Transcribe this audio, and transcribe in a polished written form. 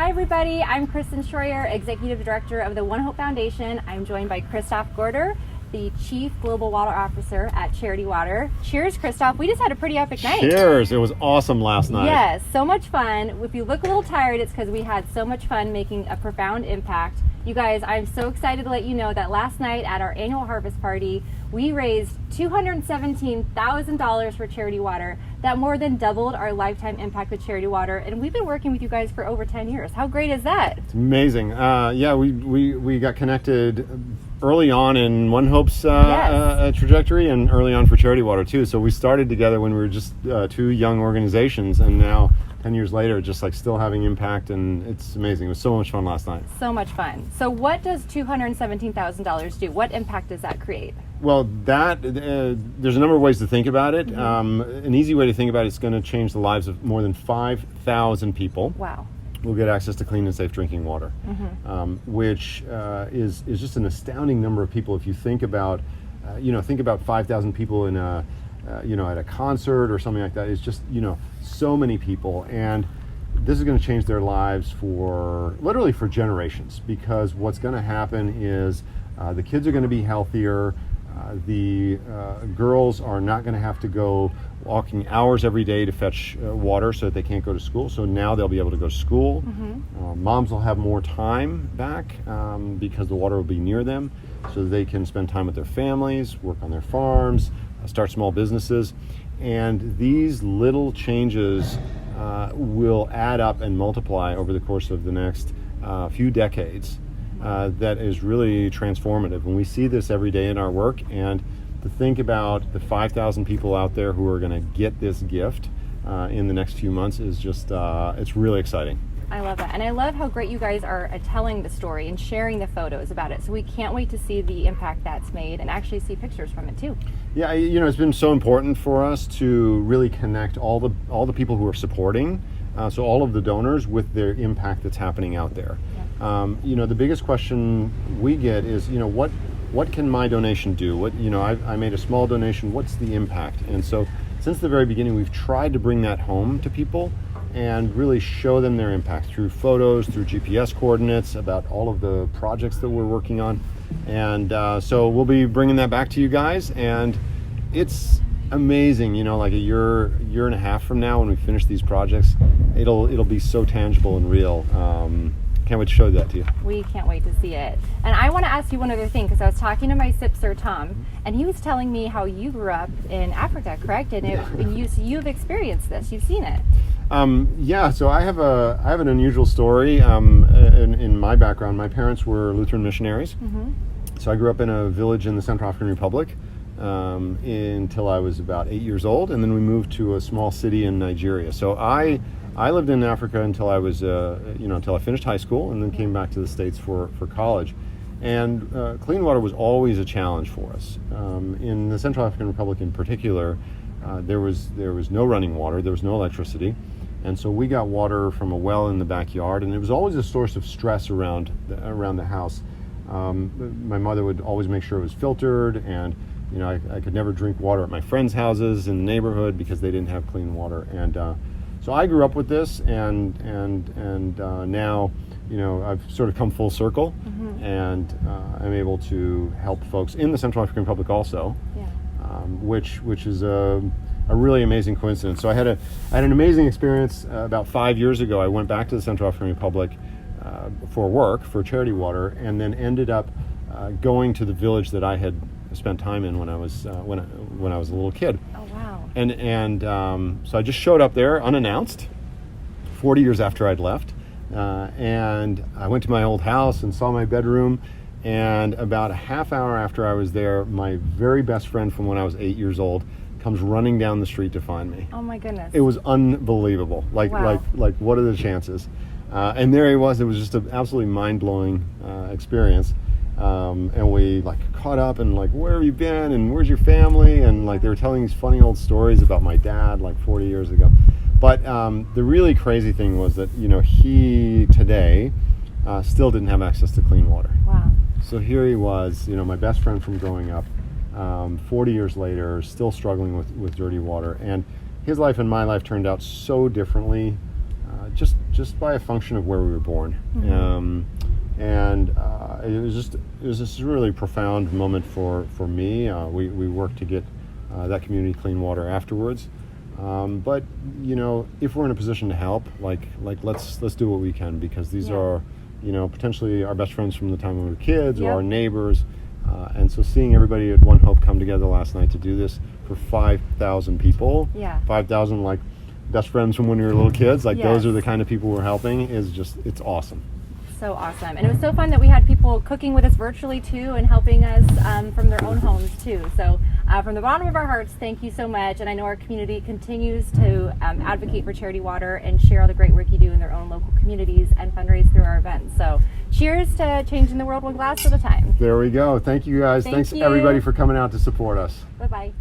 Hi everybody, I'm Kristen Schroyer, Executive Director of the ONEHOPE Foundation. I'm joined by Christoph Gorder, the Chief Global Water Officer at Charity Water. Cheers, Christoph. We just had a pretty epic night. Cheers. It was awesome last night. Yes, so much fun. If you look a little tired, it's because we had so much fun making a profound impact. You guys, I'm so excited to let you know that last night at our annual harvest party, we raised $217,000 for Charity Water. That more than doubled our lifetime impact with Charity Water, and we've been working with you guys for over 10 years. How great is that? It's amazing. Yeah, we got connected early on in ONEHOPE's Yes. trajectory, and early on for Charity Water too. So we started together when we were just two young organizations, and now 10 years later, just like still having impact, and it's amazing. It was so much fun last night. So much fun. So what does $217,000 do? What impact does that create? Well, there's a number of ways to think about it. An easy way to think about it is going to change the lives of more than 5,000 people. Wow. Will get access to clean and safe drinking water, which is just an astounding number of people. If you think about, think about 5,000 people in a, at a concert or something like that. It's just, so many people, and this is going to change their lives literally for generations, because what's going to happen is the kids are going to be healthier. The girls are not going to have to go walking hours every day to fetch water so that they can't go to school. So now they'll be able to go to school. Moms will have more time back because the water will be near them, so that they can spend time with their families, work on their farms, start small businesses. And these little changes will add up and multiply over the course of the next few decades. That is really transformative. And we see this every day in our work. And to think about the 5,000 people out there who are going to get this gift in the next few months is just, it's really exciting. I love that. And I love how great you guys are telling the story and sharing the photos about it. So we can't wait to see the impact that's made and actually see pictures from it too. Yeah, it's been so important for us to really connect all the people who are supporting, so all of the donors, with their impact that's happening out there. Yeah. The biggest question we get is, what can my donation do? I made a small donation. What's the impact? And so, since the very beginning, we've tried to bring that home to people and really show them their impact through photos, through GPS coordinates about all of the projects that we're working on. And so we'll be bringing that back to you guys. And it's amazing, like a year and a half from now when we finish these projects, it'll be so tangible and real. Can't wait to show that to you. We can't wait to see it. And I want to ask you one other thing, because I was talking to my sipster, Tom, and he was telling me how you grew up in Africa, correct? And you've experienced this, you've seen it. So I have an unusual story in my background. My parents were Lutheran missionaries. So I grew up in a village in the Central African Republic until I was about 8 years old, and then we moved to a small city in Nigeria. So I lived in Africa until I was, until I finished high school, and then came back to the States for college. And clean water was always a challenge for us. In the Central African Republic in particular, there was no running water, there was no electricity. And so we got water from a well in the backyard, and it was always a source of stress around the house. My mother would always make sure it was filtered, and I could never drink water at my friends' houses in the neighborhood because they didn't have clean water. And so I grew up with this, and now I've sort of come full circle, and I'm able to help folks in the Central African Republic also, which is a really amazing coincidence. So I had an amazing experience about 5 years ago. I went back to the Central African Republic for work for Charity Water, and then ended up going to the village that I had spent time in when I was when I was a little kid. Oh wow! And so I just showed up there unannounced, 40 years after I'd left, and I went to my old house and saw my bedroom. And about a half hour after I was there, my very best friend from when I was 8 years old comes running down the street to find me. Oh my goodness! It was unbelievable. Like what are the chances? And there he was. It was just an absolutely mind-blowing experience. And we caught up and where have you been and where's your family? And they were telling these funny old stories about my dad 40 years ago. But the really crazy thing was that he today still didn't have access to clean water. Wow. So here he was, my best friend from growing up, 40 years later, still struggling with dirty water. And his life and my life turned out so differently just by a function of where we were born. And it was just a really profound moment for me. We worked to get that community clean water afterwards. But if we're in a position to help, let's do what we can, because these are potentially our best friends from the time we were kids, or our neighbors. And so seeing everybody at One Hope come together last night to do this for 5,000 people, 5,000 like best friends from when we were little kids, those are the kind of people we're helping, it's awesome. So awesome. And it was so fun that we had people cooking with us virtually too, and helping us from their own homes too. So from the bottom of our hearts, thank you so much. And I know our community continues to advocate for Charity Water and share all the great work you do in their own local communities and fundraise through our events. So cheers to changing the world one glass at a time. There we go. Thank you guys. Thanks everybody for coming out to support us. Bye-bye.